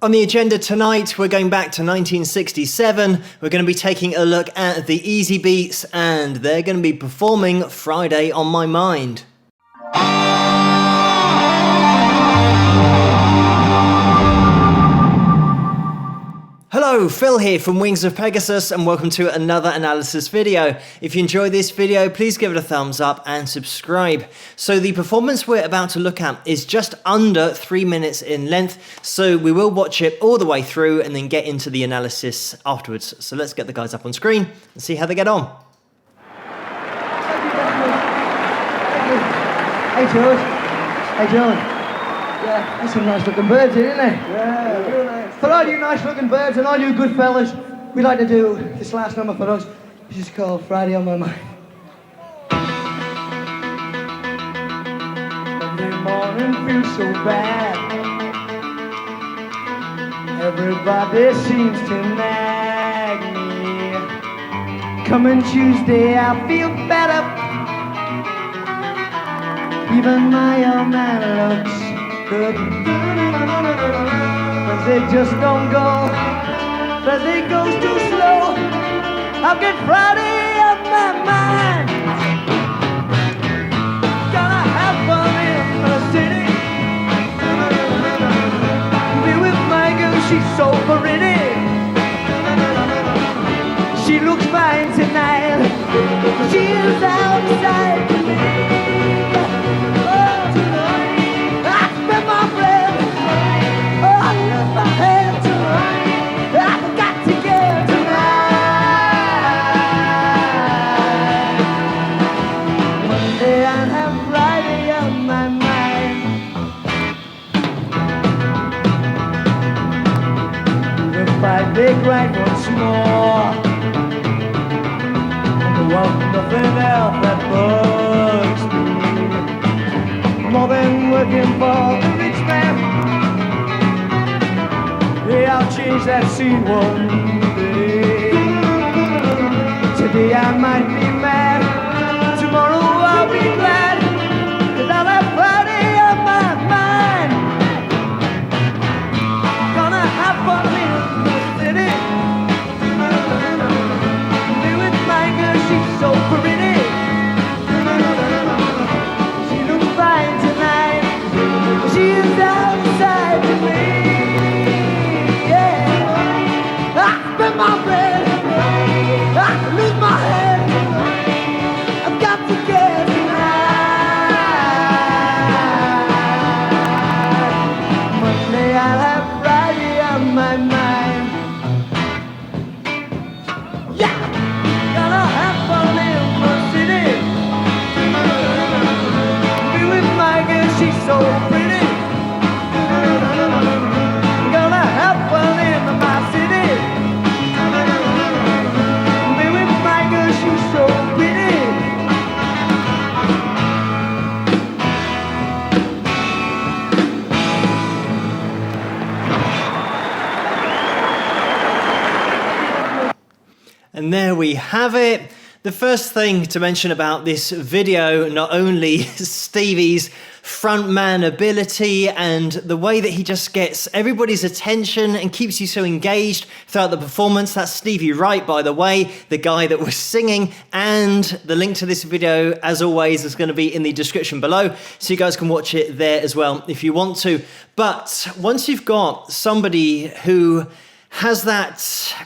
On the agenda tonight, we're going back to 1967. We're going to be taking a look at the Easybeats, and they're going to be performing Friday on My Mind. Hello, Phil here from Wings of Pegasus, and welcome to another analysis video. If you enjoyed this video, please give it a thumbs up and subscribe. So the performance we're about to look at is just under 3 minutes in length, so we will watch it all the way through and then get into the analysis afterwards. So let's get the guys up on screen and see how they get on. Hey George. Hey George. Yeah, that's some nice looking birds here, isn't they? Yeah, real nice. For all you nice looking birds and all you good fellas, we'd like to do this last number for us, which is called Friday on My Mind. Monday morning feels so bad. Everybody seems to nag me. Coming Tuesday I feel better. Even my old man looks good. Cause they just don't go, cause they go too slow. I'll get Friday on my mind. Gonna have fun in the city. Be with my girl, she's so pretty. She looks fine tonight. She is outside to me. Big right once more. And there was nothing else that bugs me more than working for the rich man. Yeah, I'll change that scene one day. Today I might be mad, tomorrow I'll be glad, cause I'll have Friday on my mind. Gonna have fun in the city. Be with my girl, she's so pretty. She looks fine tonight. She is outside to me. Yeah. I spend my bread. I lose my head. I've got to get tonight. Monday I'll have Friday on my mind. Yeah, gonna have fun in the city. Be with my girl, she's so pretty. Gonna have fun in my city. Be with my girl, she's so pretty. And there we have it. The first thing to mention about this video, not only Stevie's frontman ability and the way that he just gets everybody's attention and keeps you so engaged throughout the performance. That's Stevie Wright, by the way, the guy that was singing, and the link to this video, as always, is going to be in the description below, so you guys can watch it there as well if you want to. But once you've got somebody who has that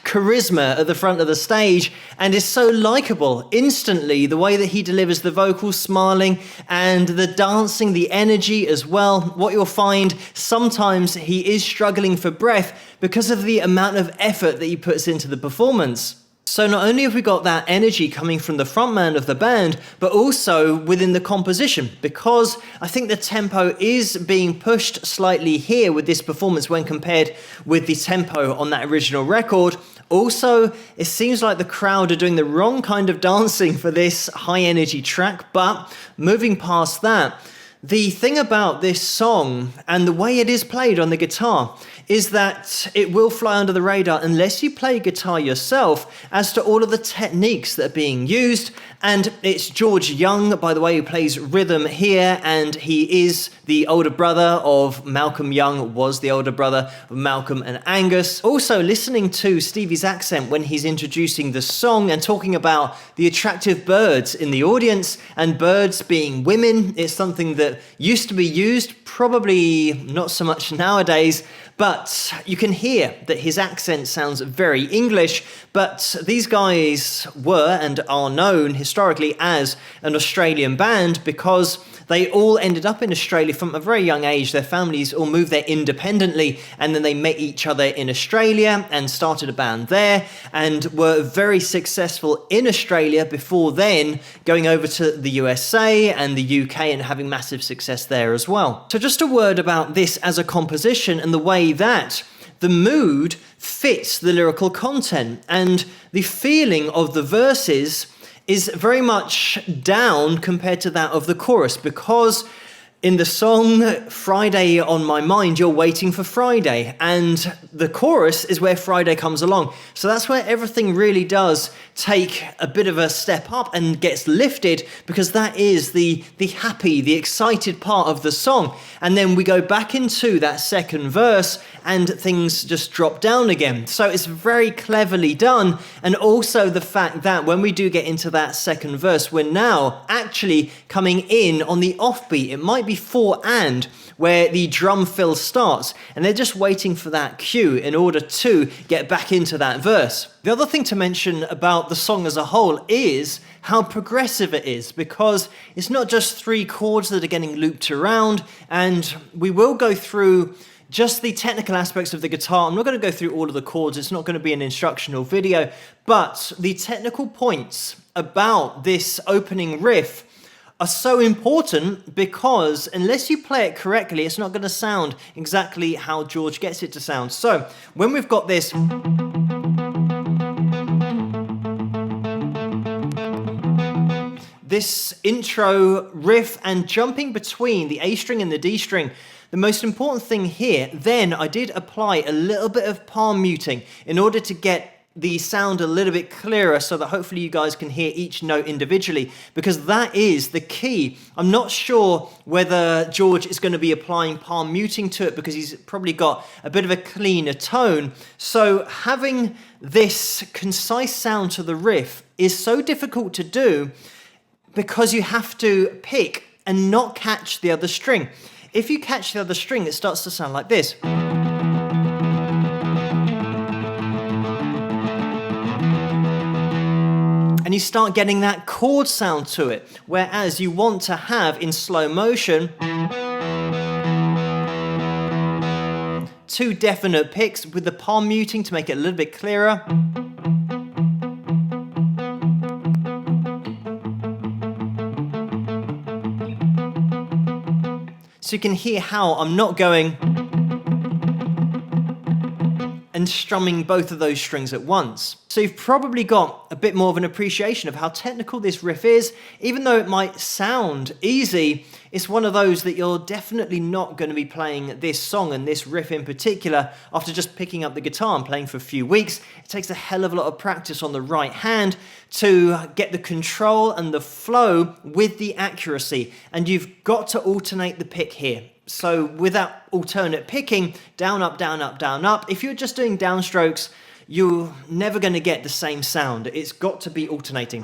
charisma at the front of the stage and is so likable instantly, the way that he delivers the vocals, smiling, and the dancing, the energy as well, what you'll find, sometimes he is struggling for breath because of the amount of effort that he puts into the performance. So not only have we got that energy coming from the frontman of the band, but also within the composition, because I think the tempo is being pushed slightly here with this performance when compared with the tempo on that original record. Also, it seems like the crowd are doing the wrong kind of dancing for this high energy track, but moving past that, the thing about this song and the way it is played on the guitar is that it will fly under the radar unless you play guitar yourself as to all of the techniques that are being used. And it's George Young, by the way, who plays rhythm here, and he is the older brother of Malcolm Young, was the older brother of Malcolm and Angus. Also, listening to Stevie's accent when he's introducing the song and talking about the attractive birds in the audience, and birds being women, it's something that used to be used, probably not so much nowadays, but you can hear that his accent sounds very English. But these guys were and are known historically as an Australian band because they all ended up in Australia from a very young age. Their families all moved there independently, and then they met each other in Australia and started a band there and were very successful in Australia before then going over to the USA and the UK and having massive success there as well. So just a word about this as a composition and the way that the mood fits the lyrical content, and the feeling of the verses is very much down compared to that of the chorus, because in the song Friday on My Mind, you're waiting for Friday, and the chorus is where Friday comes along. So that's where everything really does take a bit of a step up and gets lifted, because that is the happy, the excited part of the song. And then we go back into that second verse and things just drop down again. So it's very cleverly done. And also the fact that when we do get into that second verse, we're now actually coming in on the offbeat. It might be 4 and where the drum fill starts, and they're just waiting for that cue in order to get back into that verse. The other thing to mention about the song as a whole is how progressive it is, because it's not just 3 chords that are getting looped around, and we will go through just the technical aspects of the guitar. I'm not going to go through all of the chords, it's not going to be an instructional video, but the technical points about this opening riff are so important, because unless you play it correctly, it's not going to sound exactly how George gets it to sound. So when we've got this intro riff and jumping between the A string and the D string, the most important thing here, then I did apply a little bit of palm muting in order to get the sound a little bit clearer, so that hopefully you guys can hear each note individually, because that is the key. I'm not sure whether George is going to be applying palm muting to it, because he's probably got a bit of a cleaner tone. So having this concise sound to the riff is so difficult to do, because you have to pick and not catch the other string. If you catch the other string, it starts to sound like this. And you start getting that chord sound to it, whereas you want to have, in slow motion, 2 definite picks with the palm muting to make it a little bit clearer. So you can hear how I'm not going and strumming both of those strings at once. So you've probably got a bit more of an appreciation of how technical this riff is. Even though it might sound easy, it's one of those that you're definitely not going to be playing this song and this riff in particular after just picking up the guitar and playing for a few weeks. It takes a hell of a lot of practice on the right hand to get the control and the flow with the accuracy. And you've got to alternate the pick here. So with that alternate picking, down, up, down, up, down, up, if you're just doing downstrokes, you're never going to get the same sound. It's got to be alternating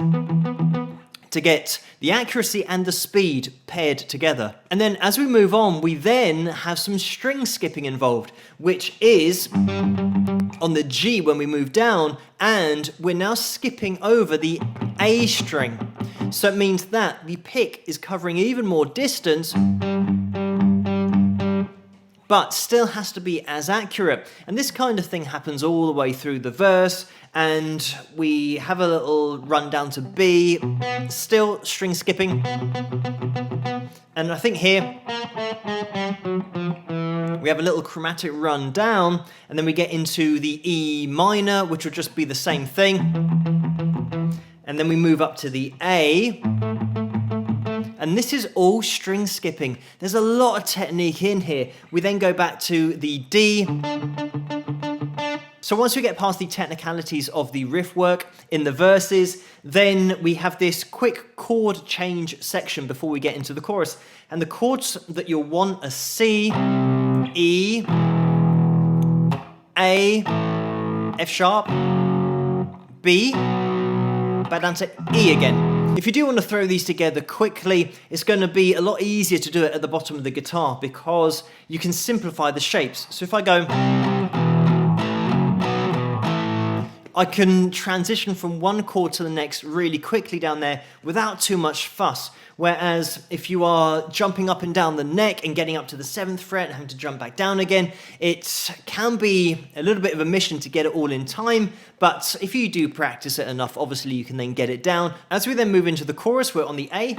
to get the accuracy and the speed paired together. And then as we move on, we then have some string skipping involved, which is on the G when we move down, and we're now skipping over the A string. So it means that the pick is covering even more distance, but still has to be as accurate. And this kind of thing happens all the way through the verse, and we have a little run down to B, still string skipping. And I think here we have a little chromatic run down, and then we get into the E minor, which will just be the same thing. And then we move up to the A, And this is all string skipping. There's a lot of technique in here. We then go back to the D. So once we get past the technicalities of the riff work in the verses, then we have this quick chord change section before we get into the chorus. And the chords that you'll want are C, E, A, F sharp, B, back down to E again. If you do want to throw these together quickly, it's going to be a lot easier to do it at the bottom of the guitar because you can simplify the shapes. So if I go, I can transition from one chord to the next really quickly down there without too much fuss. Whereas if you are jumping up and down the neck and getting up to the 7th fret and having to jump back down again, it can be a little bit of a mission to get it all in time. But if you do practice it enough, obviously you can then get it down. As we then move into the chorus, we're on the A.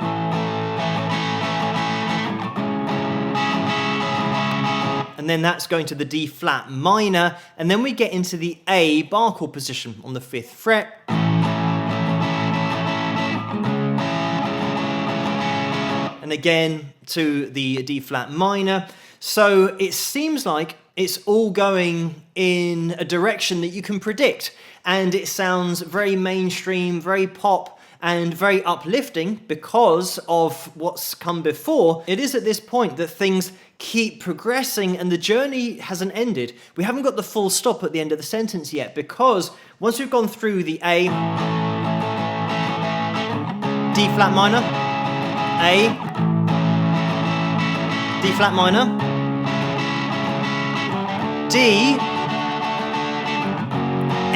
And then that's going to the D flat minor, and then we get into the A bar chord position on the 5th fret. And again to the D flat minor. So it seems like it's all going in a direction that you can predict, and it sounds very mainstream, very pop, and very uplifting because of what's come before. It is at this point that things keep progressing and the journey hasn't ended. We haven't got the full stop at the end of the sentence yet, because once we've gone through the A, D flat minor, A, D flat minor, D,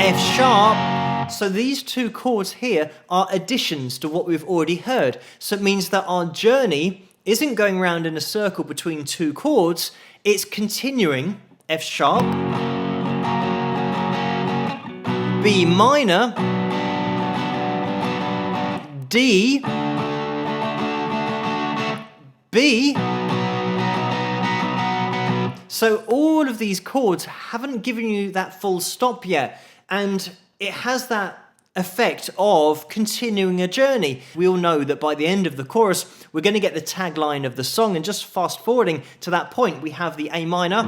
F sharp. So these two chords here are additions to what we've already heard. So it means that our journey isn't going round in a circle between two chords, it's continuing F sharp, B minor, D, B. So all of these chords haven't given you that full stop yet, and it has that effect of continuing a journey. We all know that by the end of the chorus, we're going to get the tagline of the song, and just fast forwarding to that point, we have the A minor,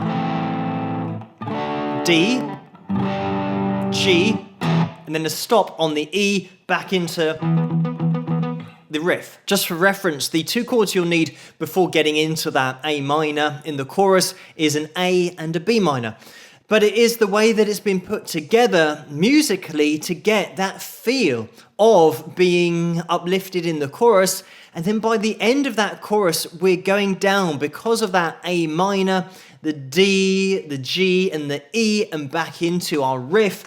D, G, and then a stop on the E back into the riff. Just for reference, the two chords you'll need before getting into that A minor in the chorus is an A and a B minor. But it is the way that it's been put together musically to get that feel of being uplifted in the chorus. And then by the end of that chorus, we're going down because of that A minor, the D, the G, and the E, and back into our riff.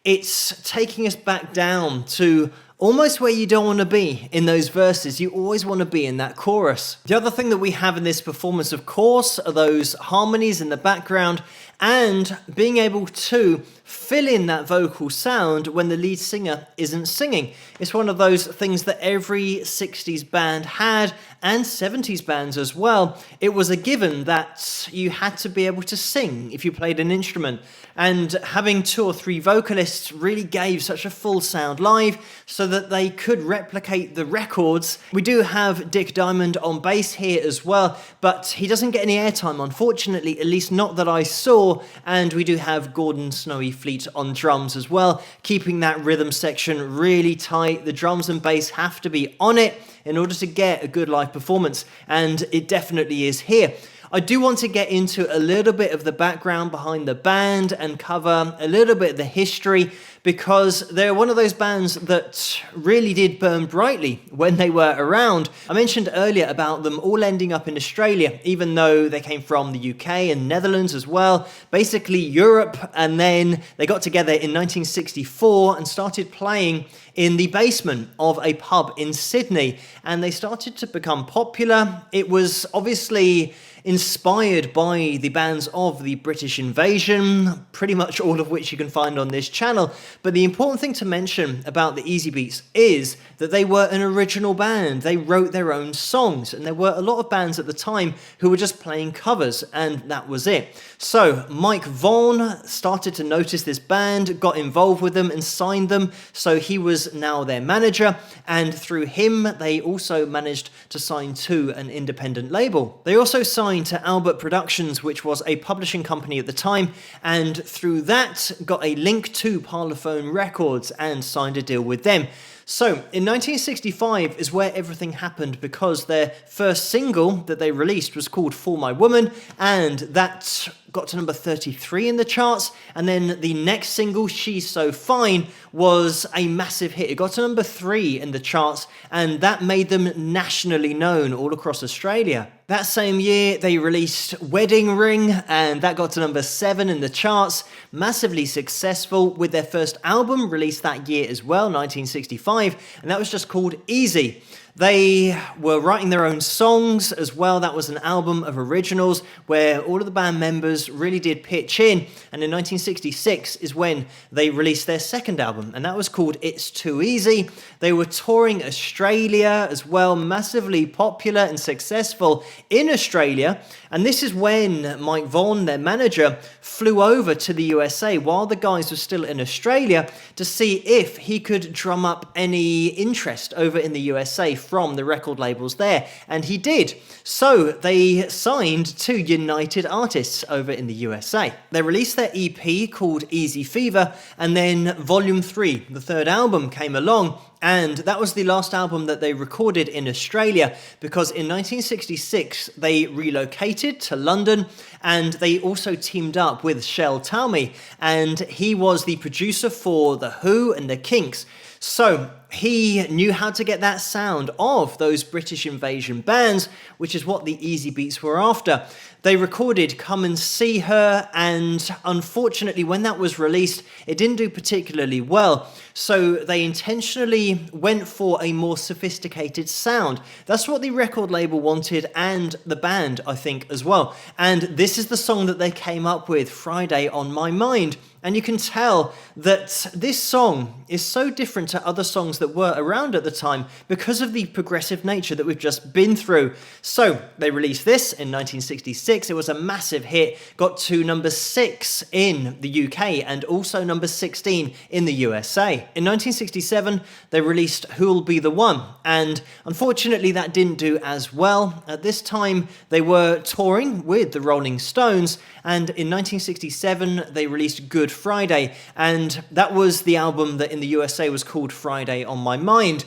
It's taking us back down to almost where you don't want to be in those verses. You always want to be in that chorus. The other thing that we have in this performance, of course, are those harmonies in the background and being able to fill in that vocal sound when the lead singer isn't singing. It's one of those things that every 60s band had, and 70s bands as well. It was a given that you had to be able to sing if you played an instrument. And having 2 or 3 vocalists really gave such a full sound live so that they could replicate the records. We do have Dick Diamond on bass here as well, but he doesn't get any airtime, unfortunately, at least not that I saw. And we do have Gordon Snowy Fleet on drums as well, keeping that rhythm section really tight. The drums and bass have to be on it in order to get a good live performance, and it definitely is here. I do want to get into a little bit of the background behind the band and cover a little bit of the history, because they're one of those bands that really did burn brightly when they were around. I mentioned earlier about them all ending up in Australia, even though they came from the UK and Netherlands as well, basically Europe, and then they got together in 1964 and started playing in the basement of a pub in Sydney, and they started to become popular. It was obviously inspired by the bands of the British Invasion, pretty much all of which you can find on this channel. But the important thing to mention about the Easybeats is that they were an original band. They wrote their own songs, and there were a lot of bands at the time who were just playing covers, and that was it. So Mike Vaughan started to notice this band, got involved with them and signed them, so he was now their manager, and through him they also managed to sign to an independent label. They also signed to Albert Productions, which was a publishing company at the time, and through that got a link to Parlophone Records and signed a deal with them. So, in 1965 is where everything happened, because their first single that they released was called For My Woman, and that got to number 33 in the charts, and then the next single, She's So Fine, was a massive hit. It got to number 3 in the charts, and that made them nationally known all across Australia. That same year, they released Wedding Ring, and that got to number 7 in the charts, massively successful, with their first album released that year as well, 1965, and that was just called Easy. They were writing their own songs as well. That was an album of originals where all of the band members really did pitch in, and in 1966 is when they released their second album, and that was called It's Too Easy. They were touring Australia as well, massively popular and successful in Australia, and this is when Mike Vaughan, their manager, flew over to the USA while the guys were still in Australia to see if he could drum up any interest over in the USA from the record labels there, and he did. So they signed to United Artists over in the USA. They released their EP called Easy Fever, and then Volume 3, the third album, came along, and that was the last album that they recorded in Australia, because in 1966 they relocated to London, and they also teamed up with Shel Talmy, and he was the producer for The Who and The Kinks. So he knew how to get that sound of those British Invasion bands, which is what the Easybeats were after. They recorded Come and See Her, and unfortunately when that was released, it didn't do particularly well. So they intentionally went for a more sophisticated sound. That's what the record label wanted, and the band, I think, as well. And this is the song that they came up with, Friday on My Mind. And you can tell that this song is so different to other songs that were around at the time because of the progressive nature that we've just been through. So they released this in 1966. It was a massive hit, got to number 6 in the UK and also number 16 in the USA. In 1967, they released Who'll Be the One, and unfortunately that didn't do as well. At this time, they were touring with the Rolling Stones, and in 1967, they released Good Friday, and that was the album that in the USA was called Friday on My Mind.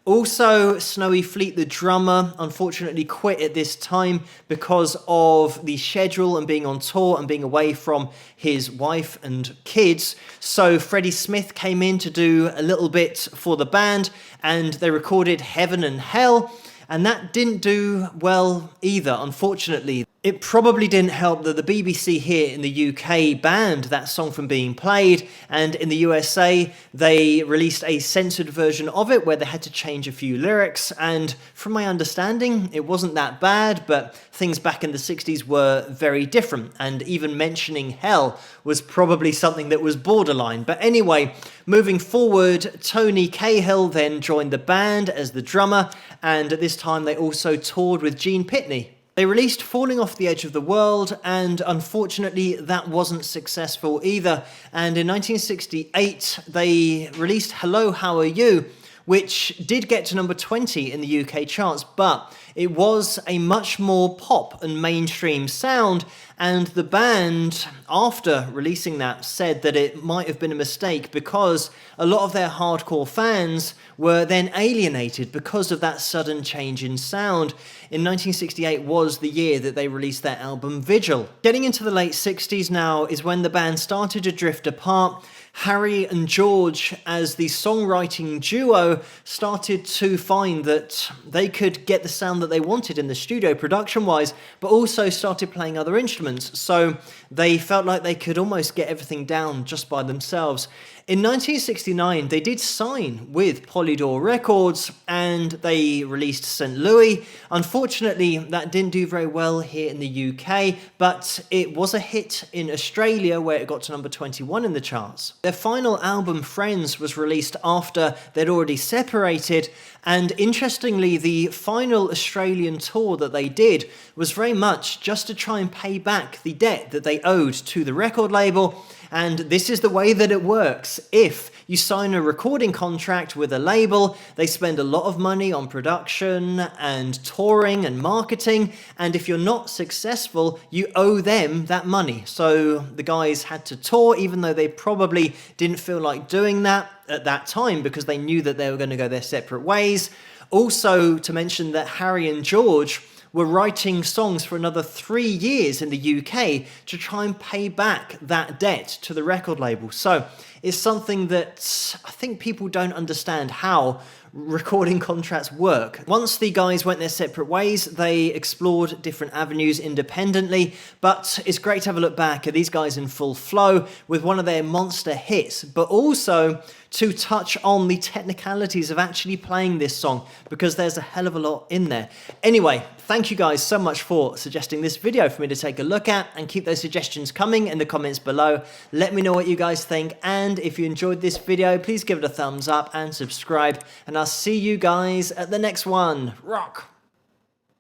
Also, Snowy Fleet, the drummer, unfortunately quit at this time because of the schedule and being on tour and being away from his wife and kids. So Freddie Smith came in to do a little bit for the band, and they recorded Heaven and Hell, and that didn't do well either, unfortunately. It probably didn't help that the BBC here in the UK banned that song from being played, and in the USA they released a censored version of it where they had to change a few lyrics, and from my understanding it wasn't that bad, but things back in the 60s were very different, and even mentioning hell was probably something that was borderline. But anyway, moving forward, Tony Cahill then joined the band as the drummer, and at this time they also toured with Gene Pitney. They released Falling Off the Edge of the World, and unfortunately that wasn't successful either. And in 1968 they released Hello, How Are You, which did get to number 20 in the UK charts, but it was a much more pop and mainstream sound, and the band, after releasing that, said that it might have been a mistake because a lot of their hardcore fans were then alienated because of that sudden change in sound. In 1968 was the year that they released their album Vigil. Getting into the late 60s now is when the band started to drift apart. Harry and George, as the songwriting duo, started to find that they could get the sound that they wanted in the studio production-wise, but also started playing other instruments. So they felt like they could almost get everything down just by themselves. In 1969, they did sign with Polydor Records and they released St. Louis. Unfortunately, that didn't do very well here in the UK, but it was a hit in Australia where it got to number 21 in the charts. Their final album, Friends, was released after they'd already separated, and interestingly, the final Australian tour that they did was very much just to try and pay back the debt that they owed to the record label. And this is the way that it works. If you sign a recording contract with a label, they spend a lot of money on production and touring and marketing, and if you're not successful, you owe them that money. So the guys had to tour, even though they probably didn't feel like doing that at that time because they knew that they were going to go their separate ways. Also, to mention that Harry and George were writing songs for another 3 years in the UK to try and pay back that debt to the record label. So it's something that I think people don't understand how recording contracts work. Once the guys went their separate ways, they explored different avenues independently, but it's great to have a look back at these guys in full flow with one of their monster hits, but also to touch on the technicalities of actually playing this song, because there's a hell of a lot in there. Anyway, thank you guys so much for suggesting this video for me to take a look at, and keep those suggestions coming in the comments below. Let me know what you guys think, and if you enjoyed this video, please give it a thumbs up and subscribe, and I'll see you guys at the next one. Rock!